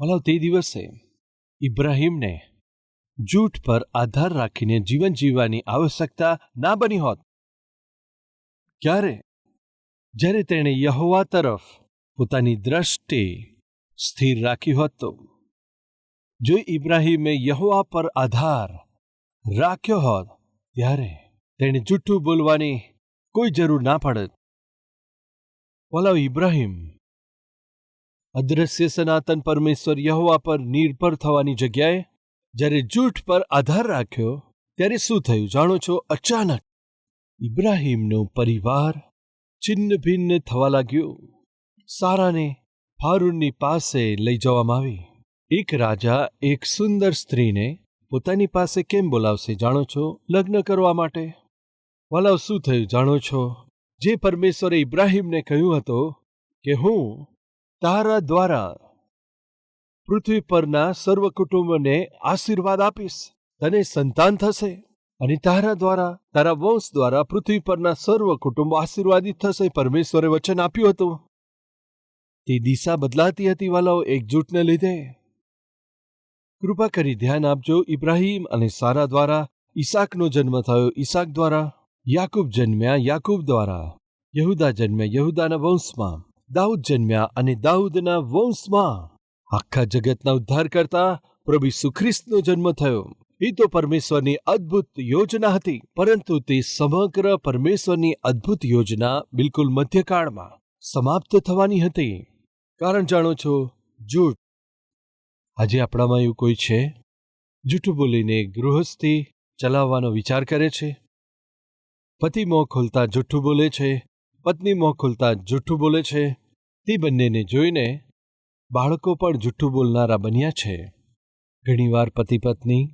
ભલા તે દિવસે ઇબ્રાહીમને જૂઠ પર આધાર રાખીને જીવન જીવવાની આવશ્યકતા ના બની હોત. ક્યારે? જ્યારે તેણે યહોવા તરફ પોતાની દ્રષ્ટિ સ્થિર રાખી હોત તો. જો ઇબ્રાહીમે યહોવા પર આધાર રાખ્યો હોત ત્યારે તેણે જૂઠું બોલવાની કોઈ જરૂર ના પડત. ભલા ઇબ્રાહીમ અદ્રશ્ય સનાતન પરમેશ્વર યહોવા પર નિર્ભર થવાની જગ્યાએ જ્યારે જૂઠ પર આધાર રાખ્યો ત્યારે શું થયું જાણો છો? અચાનક ઇબ્રાહીમનો પરિવાર છિન્ન ભિન્ન થવા લાગ્યો. સારાને હારૂનની પાસે લઈ જવામાં આવી. એક રાજા એક સુંદર સ્ત્રીને પોતાની પાસે કેમ બોલાવશે જાણો છો? લગ્ન કરવા માટે. વલાવ શું થયું જાણો છો? જે પરમેશ્વરે ઇબ્રાહીમને કહ્યું હતું કે હું તારા દ્વારા પૃથ્વી પરના સર્વ કુટુંબને આશીર્વાદ આપીશ, તને સંતાન થશે અને તારા દ્વારા તારા વંશ દ્વારા પૃથ્વી પરના સર્વ કુટુંબો આશીર્વાદિત થશે. પરમેશ્વરે વચન આપ્યું હતું. તે દિશા બદલાતી હતી વાલાઓ એક જૂઠને લીધે. કૃપા કરી ધ્યાન આપજો. ઇબ્રાહીમ અને સારા દ્વારા ઈસાકનો જન્મ થયો, ઈસાક દ્વારા યાકૂબ જન્મ્યા, યાકૂબ દ્વારા યહૂદા જન્મ્યા, યહૂદાના વંશમાં દાઉદ જન્મ્યા અને દાઉદના વંશમાં આખા જગતના ઉદ્ધારકર્તા પ્રભુ ઈસુ ખ્રિસ્તનો જન્મ થયો. એ તો પરમેશ્વરની અદ્ભુત યોજના હતી, પરંતુ તે સમગ્ર પરમેશ્વરની અદ્ભુત યોજના બિલકુલ મધ્યકાળમાં સમાપ્ત થવાની હતી. કારણ જાણો છો? જૂઠ. આજે આપણામાં એવું કોઈ છે જૂઠું બોલીને ગૃહસ્થી ચલાવવાનો વિચાર કરે છે? પતિ મોં ખોલતા જૂઠું બોલે છે, પત્ની મોં ખોલતા જૂઠું બોલે છે. તે બંનેને જોઈને બાળકો પણ જૂઠું બોલનારા બન્યા છે. ઘણીવાર પતિ પત્ની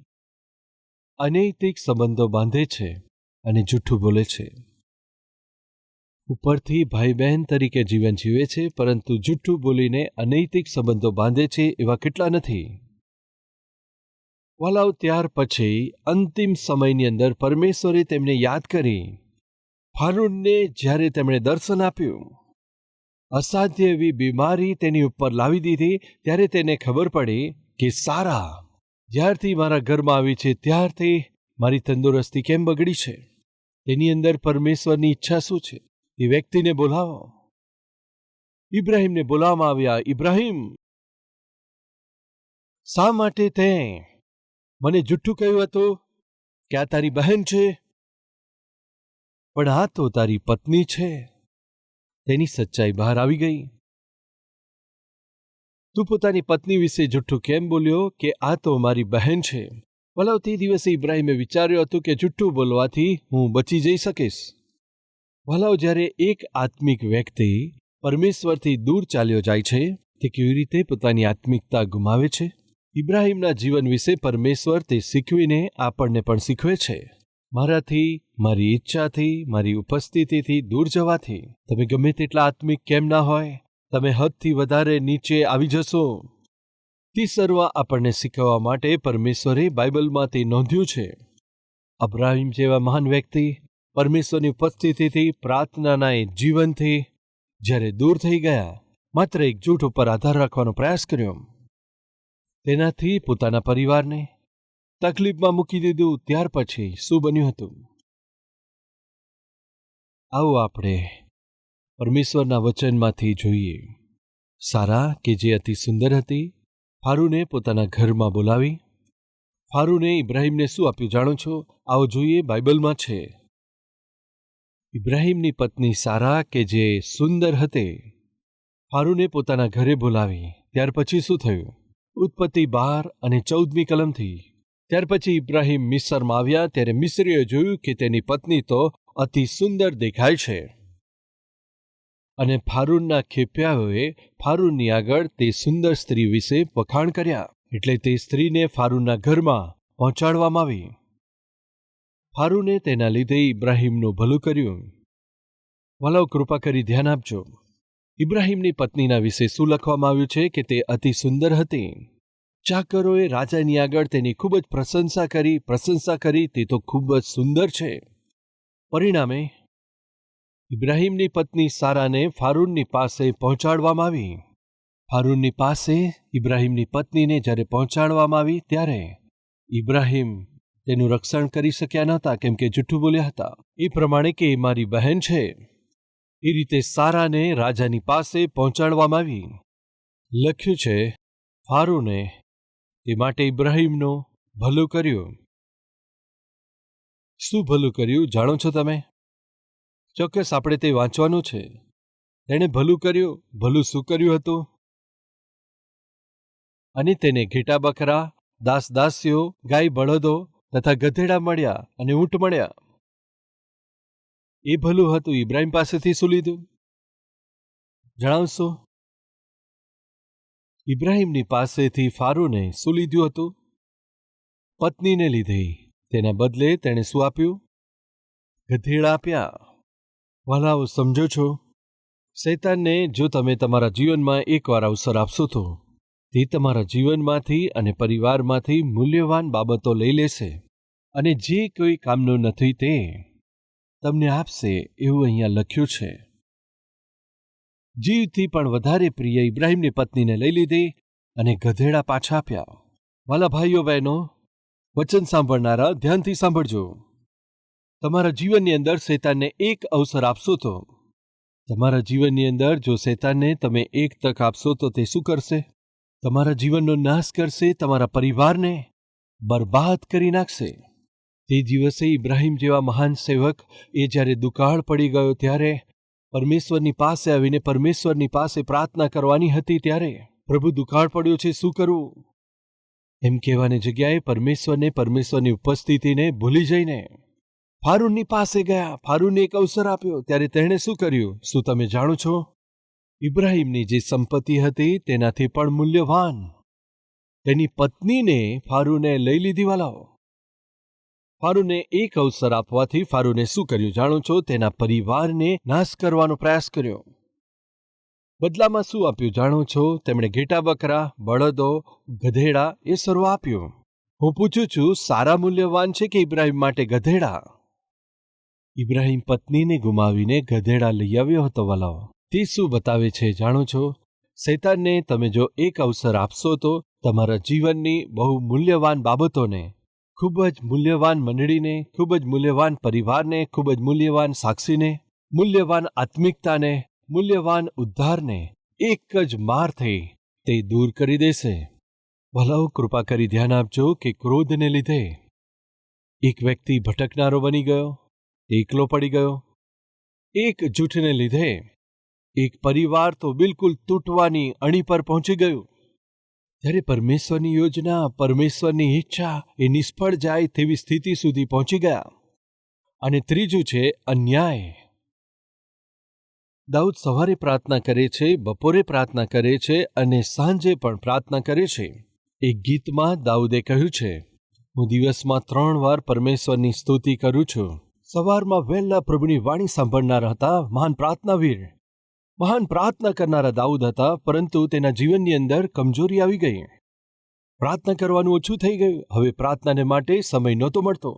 અનૈતિક સંબંધો બાંધે છે અને જૂઠું બોલે છે. ઉપરથી ભાઈ બહેન તરીકે જીવન જીવે છે, પરંતુ જૂઠું બોલીને અનૈતિક સંબંધો બાંધે છે એવા કેટલા નથી? વાલાઓ ત્યાર પછી અંતિમ સમયની અંદર પરમેશ્વરે તેમને યાદ કરી. હારૂનને જ્યારે તેમણે દર્શન આપ્યું, અસાધ્ય એવી બીમારી તેની ઉપર લાવી દીધી, ત્યારે તેને ખબર પડી કે સારા જ્યારથી મારા ઘરમાં આવી છે ત્યારથી મારી તંદુરસ્તી કેમ બગડી છે. તેની અંદર પરમેશ્વરની ઈચ્છા શું છે? એ વ્યક્તિને બોલાવો. ઇબ્રાહીમને બોલાવવામાં આવ્યા. ઇબ્રાહીમ, શા માટે તે મને જૂઠું કહ્યું હતું કે આ તારી બહેન છે, પણ આ તો તારી પત્ની છે. તેની સચ્ચાઈ બહાર આવી ગઈ. તું પોતાની પત્ની વિશે જૂઠું કેમ બોલ્યો કે આ તો મારી બહેન છે? વલાવ તે દિવસે ઇબ્રાહીમે વિચાર્યું હતું કે જૂઠું બોલવાથી હું બચી જઈ શકીશ. વલાવ જ્યારે એક આત્મિક વ્યક્તિ પરમેશ્વરથી દૂર ચાલ્યો જાય છે તે કેવી રીતે પોતાની આત્મિકતા ગુમાવે છે? ઇબ્રાહીમના જીવન વિશે પરમેશ્વર તે શીખવીને આપણને પણ શીખવે છે. મારાથી, મારી ઈચ્છાથી, મારી ઉપસ્થિતિથી દૂર જવાથી તમે ગમે તેટલા આત્મિક કેમ ના હોય, તમે હદથી વધારે નીચે આવી જશો. તે સર્વ આપણને શીખવવા માટે પરમેશ્વરે બાઇબલમાં તે નોંધ્યું છે. અબ્રાહીમ જેવા મહાન વ્યક્તિ પરમેશ્વરની ઉપસ્થિતિથી, પ્રાર્થનાના એ જીવનથી જ્યારે દૂર થઈ ગયા, માત્ર એક જૂઠ ઉપર આધાર રાખવાનો પ્રયાસ કર્યો, તેનાથી પોતાના પરિવારને તકલીફમાં મૂકી દીધું. ત્યાર પછી શું બન્યું હતું? આવો આપણે પરમેશ્વરના વચનમાંથી જોઈએ. સારા કે જે અતિ સુંદર હતી, હારૂને પોતાના ઘરમાં બોલાવી. હારૂને ઇબ્રાહીમને શું આપ્યું જાણો છો? આવો જોઈએ, બાઇબલમાં છે. ઇબ્રાહીમની પત્ની સારા કે જે સુંદર હતી, હારૂને પોતાના ઘરે બોલાવી. ત્યાર પછી શું થયું? ઉત્પત્તિ 12 અને 14મી કલમથી. ત્યાર પછી ઇબ્રાહીમ મિસ્રમાં આવ્યા ત્યારે મિસ્રીએ જોયું કે તેની પત્ની તો અતિ સુંદર દેખાય છે, અને ફારૂનના ખેપિયાઓએ ફારૂનની આગળ તે સુંદર સ્ત્રી વિશે વખાણ કર્યા. એટલે તે સ્ત્રીને ફારૂનના ઘરમાં પહોંચાડવામાં આવી. ફારૂને તેના લીધે ઇબ્રાહીમનું ભલું કર્યું. વાલાઓ કૃપા કરી ધ્યાન આપજો. ઇબ્રાહીમની પત્નીના વિશે શું લખવામાં આવ્યું છે કે તે અતિ સુંદર હતી. ચાકરોએ રાજાની આગળ તેની ખૂબ જ પ્રશંસા કરી. તે તો ખૂબ જ સુંદર છે. પરિણામે ઇબ્રાહીમની પત્ની સારાને ફારૂનની પાસે પહોંચાડવામાં આવી. ફારૂનની પાસે ઇબ્રાહીમની પત્નીને જ્યારે પહોંચાડવામાં આવી ત્યારે ઇબ્રાહીમ તેનું રક્ષણ કરી શક્યા નહોતા, કેમ કે જૂઠું બોલ્યા હતા. એ પ્રમાણે કે એ મારી બહેન છે, એ રીતે સારાને રાજાની પાસે પહોંચાડવામાં આવી. લખ્યું છે, ફારૂને તે માટે ઇબ્રાહીમનું ભલું કર્યું. શું ભલું કર્યું જાણો છો તમે? ચોક્કસ આપણે તે વાંચવાનું છે. તેણે ભલું કર્યું. ભલું શું કર્યું હતું? અને તેને ઘેટા બકરા, દાસ દાસીઓ, ગાય બળદો તથા ગધેડા મળ્યા અને ઊંટ મળ્યા. એ ભલું હતું. ઇબ્રાહીમ પાસેથી શું લીધું જણાવશો? ઇબ્રાહીમની પાસેથી ફારૂને શું લીધું હતું? પત્નીને લીધી. તેના બદલે તેણે શું આપ્યું? ગધેડા આપ્યા. વાલાઓ, સમજો છો? શૈતાનને જો તમે તમારા જીવનમાં એકવાર અવસર આપશો તો તે તમારા જીવનમાંથી અને પરિવારમાંથી મૂલ્યવાન બાબતો લઈ લેશે અને જે કોઈ કામનું નથી તે તમને આપશે, એવું અહીંયા લખ્યું છે. જીવથી પણ વધારે પ્રિય ઇબ્રાહીમની પત્નીને લઈ લીધી અને ગધેડા પાછા આપ્યા. વાલા ભાઈઓ બહેનો, વચન સાંભળનારા ધ્યાનથી સાંભળજો. તમારા જીવનની અંદર શૈતાનને એક અવસર આપશો તો તમારા જીવનની અંદર જો શૈતાનને તમે એક તક આપશો તો તે શું કરશે? તમારા જીવનનો નાશ કરશે, તમારા પરિવારને બરબાદ કરી નાખશે. તે દિવસે ઇબ્રાહીમ જેવા મહાન સેવક એ જ્યારે દુકાળ પડી ગયો ત્યારે પરમેશ્વરની પાસે આવીને પરમેશ્વરની પાસે પ્રાર્થના કરવાની હતી ત્યારે પ્રભુ દુકાળ પડ્યો છે, શું કરવું? એમ કહેવાની જગ્યાએ પરમેશ્વરની ઉપસ્થિતિને ભૂલી જઈને ફારૂનની પાસે ગયા. ફારૂનને એક અવસર આપ્યો ત્યારે તેણે શું કર્યું? શું તમે જાણો છો? ઇબ્રાહીમની જે સંપત્તિ હતી તેનાથી પણ મૂલ્યવાન તેની પત્નીને ફારૂને લઈ લીધી. વાલાઓ, ફારૂને એક અવસર આપવાથી ફારૂને શું કર્યું જાણો છો? તેના પરિવારને નાશ કરવાનો પ્રયાસ કર્યો. બદલામાં શું આપ્યું જાણો છો? તેમણે ઘેટા બકરા, બળદો, ગધેડા એ સર્વ આપ્યું. હું પૂછું છું, સારા મૂલ્યવાન છે કે ઇબ્રાહીમ માટે ગધેડા? ઇબ્રાહીમ પત્નીને ગુમાવીને ગધેડા લઈ આવ્યો હતો. વાલાઓ, તે શું બતાવે છે જાણો છો? શૈતાનને તમે જો એક અવસર આપશો તો તમારા જીવનની બહુ મૂલ્યવાન બાબતોને, ખૂબ જ મૂલ્યવાન મંડળીને, ખૂબ જ મૂલ્યવાન પરિવારને, ખૂબ જ મૂલ્યવાન સાક્ષીને, મૂલ્યવાન આત્મિકતાને, મૂલ્યવાન ઉદ્ધારને એક જ મારથી તે દૂર કરી દેશે. ભલાઓ, કૃપા કરી ધ્યાન આપજો કે ક્રોધને લીધે એક વ્યક્તિ ભટકનારો બની ગયો, એકલો પડી ગયો. એક જૂઠને લીધે એક પરિવાર તો બિલકુલ તૂટવાની અણી પર પહોંચી ગયું. ત્યારે પરમેશ્વરની યોજના, પરમેશ્વરની ઈચ્છા એ નિષ્ફળ જાય તેવી સ્થિતિ સુધી પહોંચી ગયા. અને ત્રીજું છે અન્યાય. દાઉદ સવારે પ્રાર્થના કરે છે, બપોરે પ્રાર્થના કરે છે અને સાંજે પણ પ્રાર્થના કરે છે. એક ગીતમાં દાઉદે કહ્યું છે, હું દિવસમાં 3 વાર પરમેશ્વરની સ્તુતિ કરું છું. સવારમાં વહેલા પ્રભુની વાણી સાંભળનારા હતા મહાન પ્રાર્થનાવીર, મહાન પ્રાર્થના કરનારા દાઉદ હતા, પરંતુ તેના જીવનની અંદર કમજોરી આવી ગઈ. પ્રાર્થના કરવાનું ઓછું થઈ ગયું. હવે પ્રાર્થનાને માટે સમય નહોતો મળતો.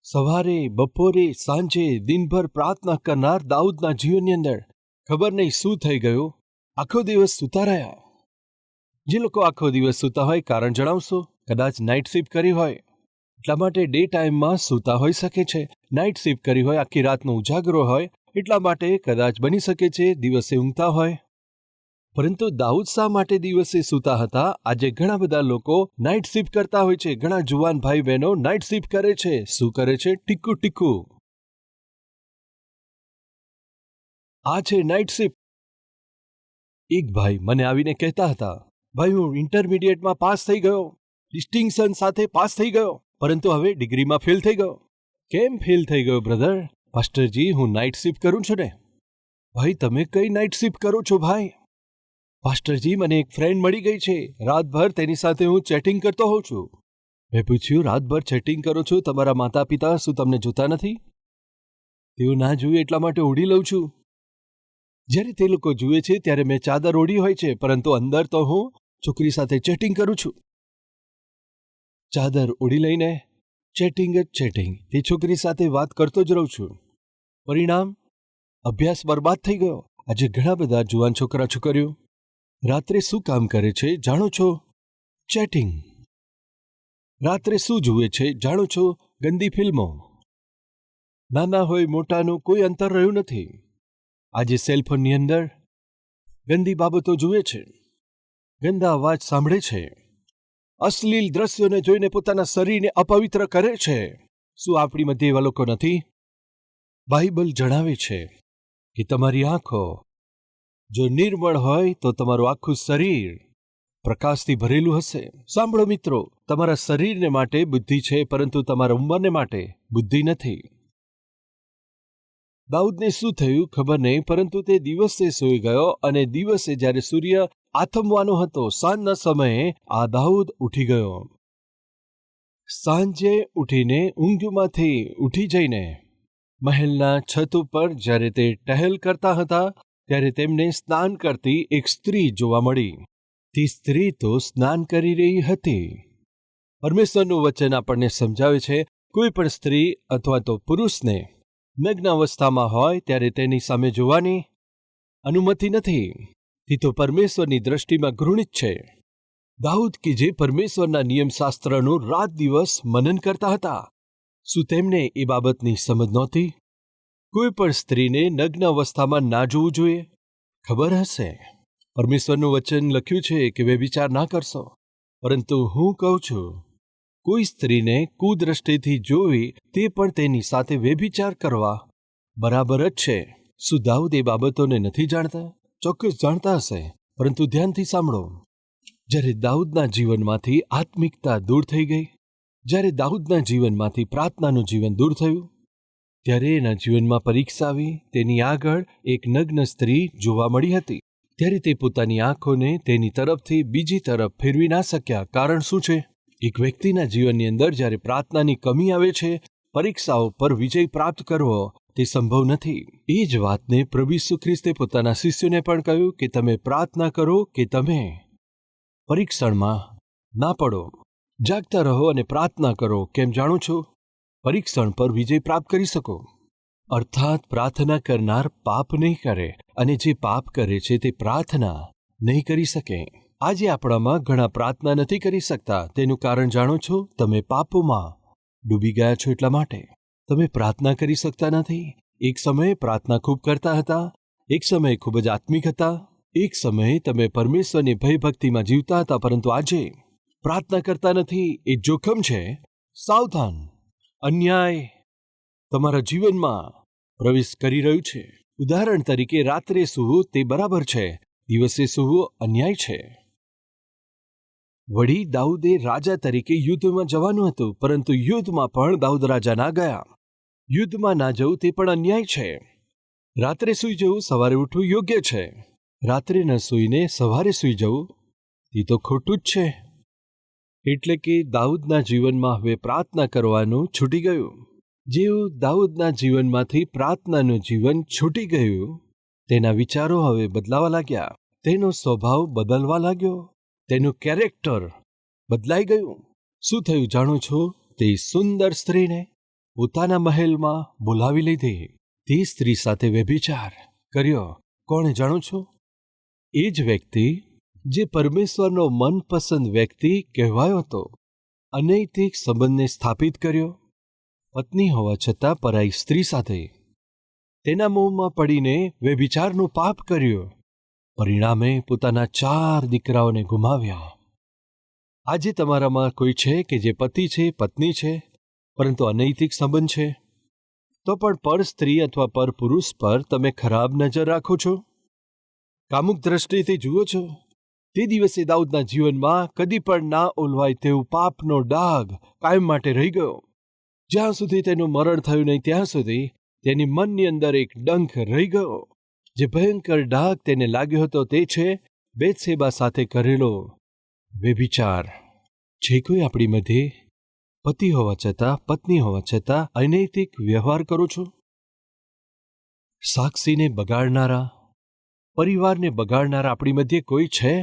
સવારે, બપોરે, સાંજે દિનભર પ્રાર્થના કરનાર દાઉદના જીવનની અંદર ખબર નહીં શું થઈ ગયું, આખો દિવસ સૂતા રહ્યા. જે લોકો આખો દિવસ સૂતા હોય, કારણ જણાવશો? કદાચ નાઇટ શિફ્ટ કરી હોય એટલા માટે ડે ટાઈમમાં સૂતા હોઈ શકે છે. નાઇટ શિફ્ટ કરી હોય, આખી રાતનો ઉજાગરો હોય એટલા માટે કદાચ બની શકે છે દિવસે ઊંઘતા હોય. પરંતુ દાઉદ શા માટે દિવસે સૂતા હતા? આજે ઘણા બધા લોકો નાઇટ શિફ્ટ કરતા હોય છે. ઘણા જુવાન ભાઈ બહેનો નાઇટ શિફ્ટ કરે છે. શું કરે છે? ટીકું. આ છે નાઇટ શિફ્ટ. એક ભાઈ મને આવીને કહેતા હતા, ભાઈ હું ઇન્ટરમીડિયેટમાં પાસ થઈ ગયો, ડિસ્ટિંક્શન સાથે પાસ થઈ ગયો, પરંતુ હવે ડિગ્રીમાં ફેલ થઈ ગયો. કેમ ફેલ થઈ ગયો બ્રધર? પાસ્ટરજી, હું નાઇટ શિફ્ટ કરું છું ને. ભાઈ, તમે કઈ નાઇટ શિફ્ટ કરો છો ભાઈ? પાસ્ટરજી, મને એક ફ્રેન્ડ મળી ગઈ છે, રાતભર તેની સાથે હું ચેટિંગ કરતો હોઉં છું. મેં પૂછ્યું, રાતભર ચેટિંગ કરો છો, તમારા માતા પિતા શું તમને જોતા નથી? તેઓ ના જુએ એટલા માટે ઓઢી લઉં છું. જ્યારે તે લોકો જુએ છે ત્યારે મેં ચાદર ઓઢી હોય છે, પરંતુ અંદર તો હું છોકરી સાથે ચેટિંગ કરું છું. ચાદર ઓઢી લઈને ચેટિંગ તે છોકરી સાથે વાત કરતો જ રહું છું. પરિણામ, અભ્યાસ બરબાદ થઈ ગયો. આજે ઘણા બધા જુવાન છોકરા છોકરીઓ રાત્રે શું કામ કરે છે જાણો છો? ચેટિંગ. રાત્રે શું જુએ છે જાણો છો? ગંદી ફિલ્મો. નાના હોય મોટાનું કોઈ અંતર રહ્યું નથી. આજે સેલફોનની અંદર ગંદી બાબતો જુએ છે, ગંદા અવાજ સાંભળે છે, અશ્લીલ દ્રશ્યોને જોઈને પોતાના શરીરને અપવિત્ર કરે છે. શું આપણી મધ્ય એવા લોકો નથી? બાઇબલ જણાવે છે કે તમારી આંખો જો નિર્મળ હોય તો તમારું આખું શરીર પ્રકાશથી ભરેલું હશે. સાંભળો મિત્રો, તમારા શરીરને માટે બુદ્ધિ છે, પરંતુ તમારા ઉંમરને માટે બુદ્ધિ નથી. દાઉદને શું થયું ખબર નહીં, પરંતુ તે દિવસે સૂઈ ગયો, અને દિવસે જ્યારે સૂર્ય આથમવાનો હતો, સાંજના સમયે આ દાઉદ ઉઠી ગયો. સાંજે ઉઠીને ઊંઘમાંથી ઉઠી જઈને મહેલના છત ઉપર જ્યારે તે ટહેલ કરતા હતા, ત્યારે તેમને સ્નાન કરતી એક સ્ત્રી જોવા મળી. તે સ્ત્રી તો સ્નાન કરી રહી હતી. પરમેશ્વરનું વચન આપણને સમજાવે છે, કોઈ પણ સ્ત્રી અથવા તો પુરુષને નગ્ન અવસ્થામાં હોય ત્યારે તેની સામે જોવાની અનુમતિ નથી. તે તો પરમેશ્વરની દ્રષ્ટિમાં ઘૃણિત છે. દાઉદ કે જે પરમેશ્વરના નિયમશાસ્ત્રનું રાત દિવસ મનન કરતા હતા, શું તેમને એ બાબતની સમજ નહોતી? કોઈ પણ સ્ત્રીને નગ્ન અવસ્થામાં ના જોવું જોઈએ. ખબર હશે, પરમેશ્વરનું વચન લખ્યું છે કે વ્યભિચાર ના કરશો. પરંતુ હું કહું છું, કોઈ સ્ત્રીને કુદ્રષ્ટિથી જોવી તે પણ તેની સાથે વ્યભિચાર કરવા બરાબર જ છે. શું દાઉદ એ બાબતોને નથી જાણતા? ચોક્કસ જાણતા હશે, પરંતુ ધ્યાનથી સાંભળો. જ્યારે દાઉદના જીવનમાંથી આત્મિકતા દૂર થઈ ગઈ, જ્યારે દાઉદના જીવનમાંથી પ્રાર્થનાનું જીવન દૂર થયું, ત્યારે એના જીવનમાં પરીક્ષા આવી. તેની આગળ એક નગ્ન સ્ત્રી જોવા મળી હતી. ત્યારે તે પોતાની આંખોને તેની તરફથી બીજી તરફ ફેરવી ના શક્યા. કારણ શું છે? એક વ્યક્તિના જીવનની અંદર જ્યારે પ્રાર્થનાની કમી આવે છે, પરીક્ષાઓ પર વિજય પ્રાપ્ત કરવો તે સંભવ નથી. એ જ વાતને પ્રભુ ઈસુ ખ્રિસ્તે પોતાના શિષ્યોને પણ કહ્યું કે તમે પ્રાર્થના કરો કે તમે પરીક્ષણમાં ના પડો. જાગતા રહો અને પ્રાર્થના કરો. કેમ જાણો છો? પરીક્ષણ પર વિજય પ્રાપ્ત કરી શકો. અર્થાત પ્રાર્થના કરનાર પાપ નહીં કરે, અને જે પાપ કરે છે તે પ્રાર્થના નહીં કરી શકે. આજે આપણામાં ઘણા પ્રાર્થના નથી કરી શકતા. તેનું કારણ જાણો છો? તમે પાપોમાં ડૂબી ગયા છો. એટલા માટે તમે પ્રાર્થના કરી શકતા નથી. એક સમયે પ્રાર્થના ખૂબ કરતા હતા, એક સમયે ખૂબ જ આત્મિક હતા, એક સમયે તમે પરમેશ્વરની ભયભક્તિમાં જીવતા હતા, પરંતુ આજે પ્રાર્થના કરતા નથી. એ જોખમ છે. સાવધાન. અન્યાય તમારા જીવનમાં પ્રવેશ કરી રહ્યું છે. ઉદાહરણ તરીકે, રાત્રે સૂવું તે બરાબર છે, દિવસે સૂવું અન્યાય છે. વળી દાઉદે રાજા તરીકે યુદ્ધમાં જવાનું હતું, પરંતુ યુદ્ધમાં પણ દાઉદ રાજા ના ગયા. યુદ્ધમાં ના જવું તે પણ અન્યાય છે. રાત્રે સૂઈ જવું, સવારે ઉઠવું યોગ્ય છે. રાત્રે ન સૂઈને સવારે સૂઈ જવું તે તો ખોટું જ છે. એટલે કે દાઉદના જીવનમાં હવે પ્રાર્થના કરવાનું છૂટી ગયું. જેવું દાઉદના જીવનમાંથી પ્રાર્થનાનું જીવન છૂટી ગયું, તેના વિચારો હવે બદલાવા લાગ્યા. તેનો સ્વભાવ બદલવા લાગ્યો. તેનું કેરેક્ટર બદલાઈ ગયું. શું થયું જાણો છો? તે સુંદર સ્ત્રીને પોતાના મહેલમાં બોલાવી લીધી. તે સ્ત્રી સાથે વ્યભિચાર કર્યો. કોણે જાણો છો? એ જ વ્યક્તિ જે પરમેશ્વરનો મનપસંદ વ્યક્તિ કહેવાયો હતો. અનૈતિક સંબંધને સ્થાપિત કર્યો. પત્ની હોવા છતાં પરાઈ સ્ત્રી સાથે તેના મોહમાં પડીને વ્યભિચારનું પાપ કર્યું. પરિણામે પોતાના 4 દીકરાઓને ગુમાવ્યા. આજે તમારામાં કોઈ છે કે જે પતિ છે, પત્ની છે, પરંતુ અનૈતિક સંબંધ છે, તો પણ પર સ્ત્રી અથવા પર પુરુષ પર તમે ખરાબ નજર રાખો છો, કામુક દ્રષ્ટિથી જુઓ છો. તે દિવસે દાઉદના જીવનમાં કદી પણ ના ઓલવાય તેવું પાપનો ડાઘ કાયમ માટે રહી ગયો. જ્યાં સુધી તેનું મરણ થયું નહીં, ત્યાં સુધી તેની મનની અંદર એક ડંખ રહી ગયો. જે ભયંકર ડાઘ તેને લાગ્યો હતો તે છે બેથશેબા સાથે કરેલો વ્યભિચાર. જે કોઈ આપણી મધ્યે પતિ હોવા છતાં, પત્ની હોવા છતાં અનૈતિક વ્યવહાર કરો છો, સાક્ષીને બગાડનારા, પરિવારને બગાડનારા આપણી મધ્યે કોઈ છે,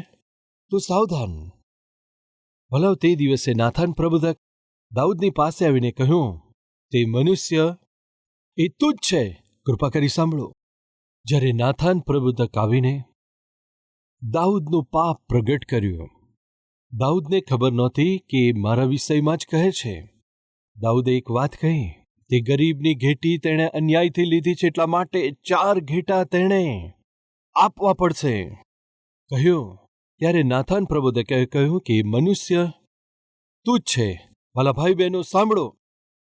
તો સાવધાન. ભલા તે દિવસે નાથાન પ્રબોધક દાઉદની પાસે આવીને કહ્યું, તે મનુષ્ય એ તું જ છે. કૃપા કરી સાંભળો. જ્યારે નાથાન પ્રબોધક આવીને દાઉદનું પાપ પ્રગટ કર્યું. દાઉદને ખબર નહોતી કે એ મારા વિષયમાં જ કહે છે. દાઉદે એક વાત કહી, તે ગરીબની ઘેટી તેણે અન્યાયથી લીધી છે, એટલા માટે 4 ઘેટા તેણે આપવા પડશે કહ્યું. ત્યારે નાથાન પ્રબોધકે કહ્યું કે મનુષ્ય તું જ છે. વાલા ભાઈ બહેનો સાંભળો,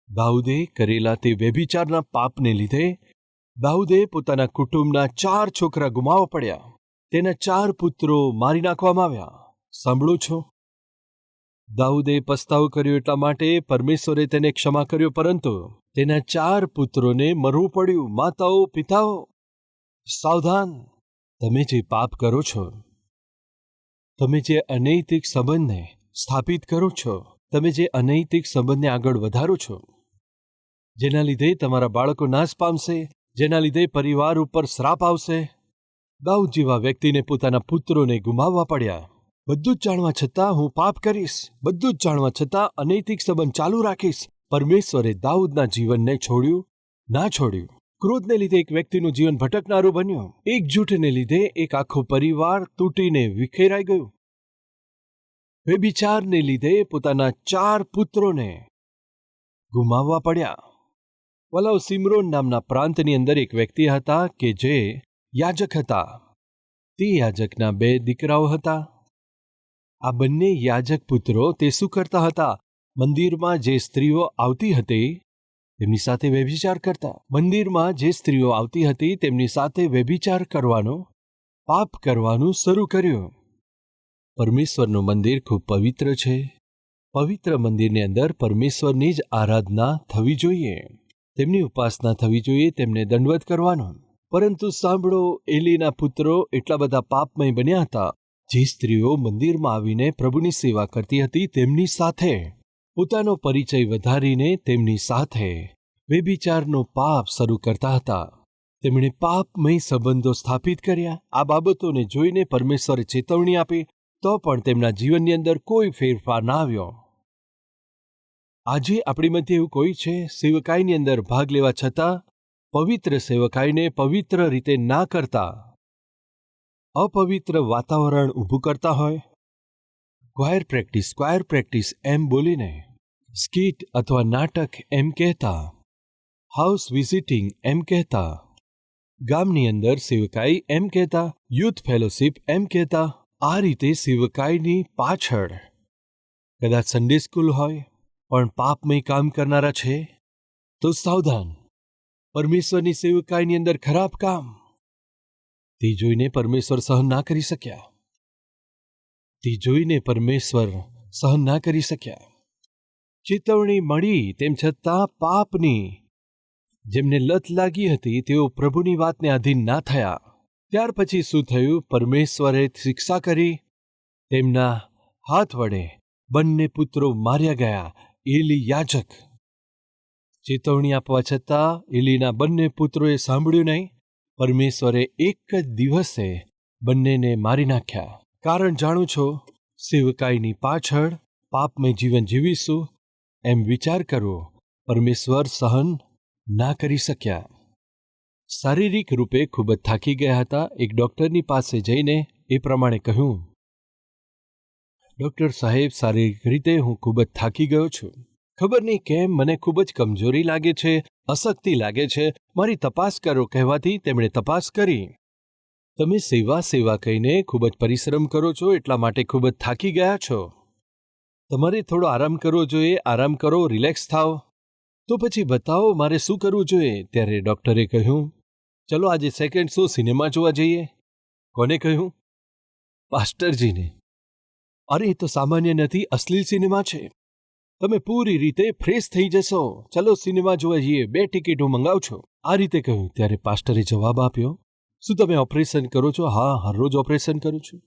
દાઉદે કરેલા તે વ્યભિચારના પાપને લીધે દાઉદે પોતાના કુટુંબના 4 છોકરા ગુમાવવા પડ્યા. તેના 4 પુત્રો મારી નાખવામાં આવ્યા. સાંભળો છો, દાઉદે પસ્તાવો કર્યો એટલા માટે પરમેશ્વરે તેને ક્ષમા કર્યો, પરંતુ તેના 4 પુત્રોને મરવું પડ્યું. માતાઓ, પિતાઓ, સાવધાન! તમે જે પાપ કરો છો, તમે જે અનૈતિક સંબંધને સ્થાપિત કરો છો, તમે જે અનૈતિક સંબંધને આગળ વધારો છો, જેના લીધે તમારા બાળકો નાશ પામશે, જેના લીધે પરિવાર ઉપર શ્રાપ આવશે. દાઉદ જેવા વ્યક્તિને પોતાના પુત્રોને ગુમાવવા પડ્યા. બધું જ જાણવા છતાં હું પાપ કરીશ, બધું જ જાણવા છતાં અનૈતિક સંબંધ ચાલુ રાખીશ. પરમેશ્વરે દાઉદના જીવનને છોડ્યું ના છોડ્યું. ક્રોધને લીધે એક વ્યક્તિનું જીવન ભટકનારું બન્યું. એક જૂઠને લીધે એક આખો પરિવાર તૂટીને વિખેરાઈ ગયું. વ્યભિચારને લીધે પોતાના 4 પુત્રોને ગુમાવવા પડ્યા. વલાવ સિમરોન નામના પ્રાંતની અંદર એક વ્યક્તિ હતા કે જે યાજક હતા. તે યાજકના 2 દીકરાઓ હતા. આ બંને યાજક પુત્રો તે શું કરતા હતા? મંદિરમાં જે સ્ત્રીઓ આવતી હતી તેમની સાથે વ્યભિચાર કરતા. મંદિરમાં જે સ્ત્રીઓ આવતી હતી તેમની સાથે વ્યભિચાર કરવાનો, પાપ કરવાનું શરૂ કર્યું. પરમેશ્વરનું મંદિર ખૂબ પવિત્ર છે. પવિત્ર મંદિરની અંદર પરમેશ્વરની જ આરાધના થવી જોઈએ, તેમની ઉપાસના થવી જોઈએ, તેમને દંડવત કરવાનો. પરંતુ સાંભળો, એલીના પુત્રો એટલા બધા પાપમય બન્યા હતા. જે સ્ત્રીઓ મંદિરમાં આવીને પ્રભુની સેવા કરતી હતી તેમની સાથે પોતાનો પરિચય વધારીને તેમની સાથે વ્યભિચારનો પાપ શરૂ કરતા હતા. તેમણે પાપમય સંબંધો સ્થાપિત કર્યા. આ બાબતોને જોઈને પરમેશ્વરે ચેતવણી આપી, તો પણ તેમના જીવનની અંદર કોઈ ફેરફાર ના આવ્યો. આજે આપણી મધ્ય એવું કોઈ છે સેવકાઈની અંદર ભાગ લેવા છતાં પવિત્ર સેવકાઈને પવિત્ર રીતે ના કરતા, અપવિત્ર વાતાવરણ ઊભું કરતા હોય? ક્વાયર પ્રેક્ટિસ એમ બોલીને, સ્કીટ અથવા નાટક એમ કહેતા, હાઉસ વિઝિટિંગ એમ કહેતા, ગામની અંદર સેવકાઈ એમ કહેતા, યુથ ફેલોશિપ એમ કહેતા. આ રીતે સેવકાઈની પાછળ કદાચ સન્ડે સ્કૂલ હોય પણ પાપમય કામ કરનારા છે તો સાવધાન. પરમેશ્વરની સેવકાઈની અંદર ખરાબ કામ, તે જોઈને પરમેશ્વર સહન ના કરી શક્યા. તે જોઈને પરમેશ્વર સહન ના કરી શક્યા. ચેતવણી મળી તેમ છતાં પાપની જેમને લત લાગી હતી તેઓ પ્રભુની વાતને આધીન ના થયા. ત્યાર પછી શું થયું? પરમેશ્વરે શિક્ષા કરી. તેમના હાથ વડે બંને પુત્રો માર્યા ગયા. એલી યાજક ચેતવણી આપવા છતાં એલીના બંને પુત્રોએ સાંભળ્યું નહીં. પરમેશ્વરે એક જ દિવસે બંનેને મારી નાખ્યા. કારણ જાણું છો, સેવકાઈની પાછળ પાપમય જીવન જીવીશું એમ વિચાર કરવો પરમેશ્વર સહન ના કરી શક્યા. શારીરિક રૂપે ખૂબ જ થાકી ગયા હતા. એક ડૉક્ટરની પાસે જઈને એ પ્રમાણે કહ્યું, ડૉક્ટર સાહેબ, શારીરિક રીતે હું ખૂબ જ થાકી ગયો છું. ખબર નહીં કેમ મને ખૂબ જ કમજોરી લાગે છે, અશક્તિ લાગે છે. મારી તપાસ કરો કહેવાથી તેમણે તપાસ કરી. તમે સેવા કહીને ખૂબ જ પરિશ્રમ કરો છો, એટલા માટે ખૂબ જ થાકી ગયા છો. તમારે થોડો આરામ કરવો જોઈએ. આરામ કરો, રિલેક્સ થાઓ. તો પછી બતાવો મારે શું કરવું જોઈએ? ત્યારે ડૉક્ટરે કહ્યું, ચલો આજે સેકન્ડ શો સિનેમા જોવા જઈએ. કોને કહ્યું? પાસ્ટરજીને. અરે એ તો સામાન્ય નથી, અશ્લીલ સિનેમા છે. તમે પૂરી રીતે ફ્રેશ થઈ જશો. ચલો સિનેમા જોવા જઈએ, 2 ટિકિટ હું મંગાવું છું. આ રીતે કહ્યું. ત્યારે પાસ્ટરે જવાબ આપ્યો, શું તમે ઓપરેશન કરો છો? હા, હરરોજ ઓપરેશન કરું છું.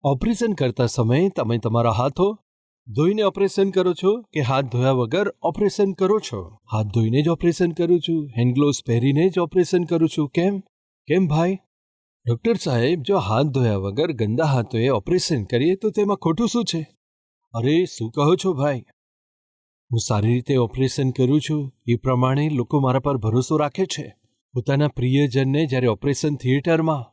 ઓપરેશન કરતા સમયે તમે તમારા હાથો ધોઈને ઓપરેશન કરો છો કે હાથ ધોયા વગર ઓપરેશન કરો છો? હાથ ધોઈને જ ઓપરેશન કરું છું. હેન્ડગ્લોવ્સ પહેરીને જ ઓપરેશન કરું છું. કેમ ભાઈ? ડૉક્ટર સાહેબ, જો હાથ ધોયા વગર ગંદા હાથોએ ઓપરેશન કરીએ તો તેમાં ખોટું શું છે? અરે શું કહો છો ભાઈ? હું સારી રીતે ઓપરેશન કરું છું, એ પ્રમાણે લોકો મારા પર ભરોસો રાખે છે. પોતાના પ્રિયજનને જ્યારે ઓપરેશન થિયેટરમાં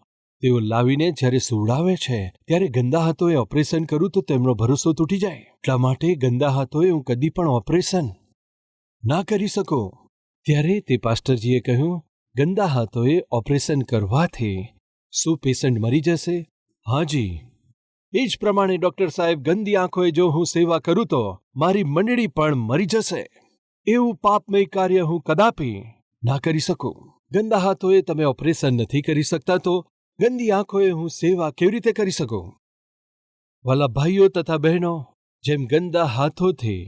તેઓ લાવીને જ્યારે સુવડાવે છે ત્યારે ગંદા હાથોએ ઓપરેશન કરું તો તેમનો ભરોસો તૂટી જાય. એટલા માટે ગંદા હાથોએ હું કદી પણ ઓપરેશન ના કરી શકું. ત્યારે તે પાસ્ટરજીએ કહ્યું, ગંદા હાથોએ ઓપરેશન કરવાથી શું પેશન્ટ મરી જશે? હાજી. એ જ પ્રમાણે ડૉક્ટર સાહેબ, ગંદી આંખોએ જો હું સેવા કરું તો મારી મંડળી પણ મરી જશે. એવું પાપમય કાર્ય હું કદાપી ના કરી શકું. ગંદા હાથોએ તમે ઓપરેશન નથી કરી શકતા તો ગંદી આંખોએ હું સેવા કેવી રીતે કરી શકું? વાલા ભાઈઓ તથા બહેનો, જેમ ગંદા હાથોથી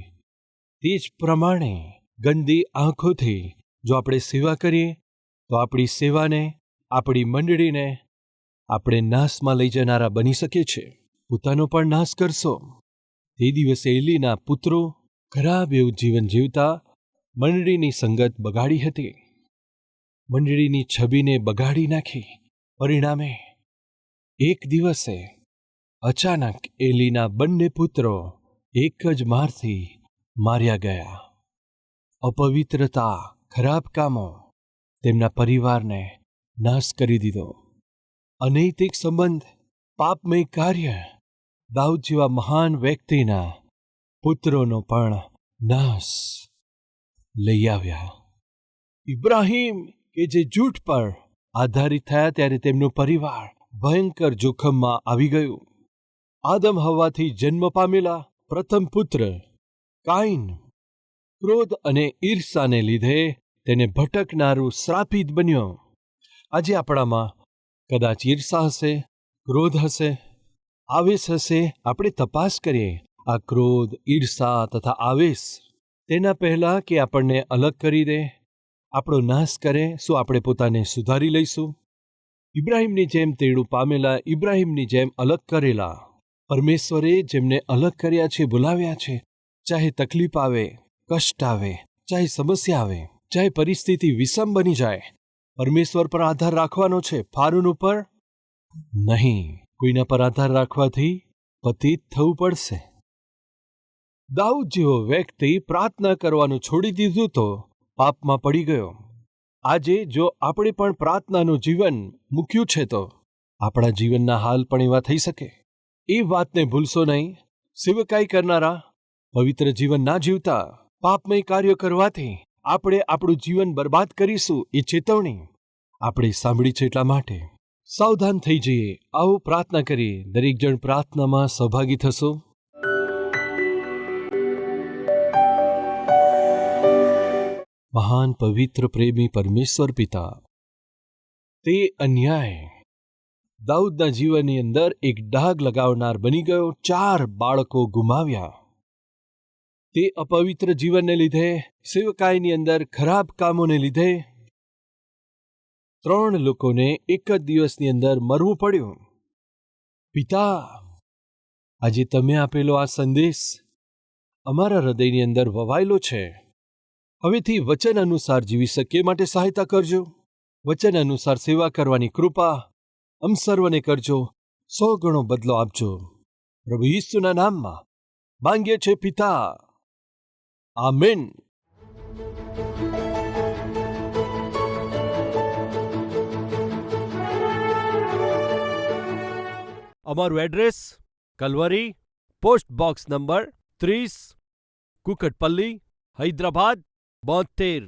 તે જ પ્રમાણે ગંદી આંખોથી જો આપણે સેવા કરીએ તો આપણી સેવાને, આપણી મંડળીને આપણે નાશમાં લઈ જનારા બની શકીએ છીએ. પોતાનો પણ નાશ કરશો. તે દિવસે એલીના પુત્રો ખરાબ એવું જીવન જીવતા મંડળીની સંગત બગાડી હતી. મંડળીની છબીને બગાડી નાખી. પરિણામે એક દિવસે અચાનક એલીના બંને પુત્રો એક જ મારથી માર્યા ગયા. અપવિત્રતા, ખરાબ કામો તેમના પરિવારને નાશ કરી દીધો. અનૈતિક સંબંધ, પાપમય કાર્ય દાઉદ જેવા મહાન વ્યક્તિના પુત્રોનો પણ નાશ લઈ આવ્યા. ઇબ્રાહિમ કે જે જૂઠ પર આધારિત થયા ત્યારે તેમનું પરિવાર ભયંકર જોખમમાં આવી ગયું. આદમ હવ્વાથી જન્મ પામેલા પ્રથમ પુત્ર કાઈન ક્રોધ અને ઈર્ષાને લીધે તેને ભટકનારું શ્રાપિત બન્યો. આજે આપણામાં કદાચ ઈર્ષા હશે, ક્રોધ હશે, આવેશ હશે. આપણે તપાસ કરીએ આ ક્રોધ, ઈર્ષા તથા આવેશ તેના પહેલાં કે આપણને અલગ કરી દે, આપણો નાશ કરે, શું આપણે પોતાને સુધારી લઈશું? ઇબ્રાહિમની જેમ તેડું પામેલા, ઇબ્રાહિમની જેમ અલગ કરેલા પરમેશ્વરે જેમને અલગ કર્યા છે, બોલાવ્યા છે, ચાહે તકલીફ આવે, કષ્ટ આવે, ચાહે સમસ્યા આવે, ચાહે પરિસ્થિતિ વિષમ બની જાય, પરમેશ્વર પર આધાર રાખવાનો છે, ફારૂન ઉપર નહીં. કોઈના પર આધાર રાખવાથી પતિત થવું પડશે. દાઉદ જેવો વ્યક્તિ પ્રાર્થના કરવાનું છોડી દીધું તો પાપમાં પડી ગયો. આજે જો આપણે પણ પ્રાર્થનાનું જીવન મૂક્યું છે તો આપણા જીવનના હાલ પણ એવા થઈ શકે. એ વાતને ભૂલશો નહીં. સેવકાઈ કરનારા પવિત્ર જીવન ના જીવતા પાપમય કાર્યો કરવાથી આપણે આપણું જીવન બરબાદ કરીશું. એ ચેતવણી આપણે સાંભળી છે. એટલા માટે સાવધાન થઈ જઈએ. આવો પ્રાર્થના કરીએ. દરેક જણ પ્રાર્થનામાં સહભાગી થશો. મહાન પવિત્ર પ્રેમી પરમેશ્વર પિતા, તે અન્યાય દાઉદના જીવનની અંદર એક ડાઘ લગાવનાર બની ગયો. 4 બાળકો ગુમાવ્યા. તે અપવિત્ર જીવનને લીધે, સેવકાઈની અંદર ખરાબ કામોને લીધે 3 લોકોને એક જ દિવસની અંદર મરવું પડ્યું. પિતા, આજે તમે આપેલો આ સંદેશ અમારા હૃદયની અંદર વવાયેલો છે. હવેથી વચન અનુસાર જીવી શકીએ માટે સહાયતા કરજો. વચન અનુસાર સેવા કરવાની કૃપા અમ સર્વને કરજો. 100 ગણો બદલો આપજો. પ્રભુ ઈસુના નામમાં માંગીએ છે પિતા. આમેન. અમારું address: Calvary, post box number 30, Kukatpally, Hyderabad 72.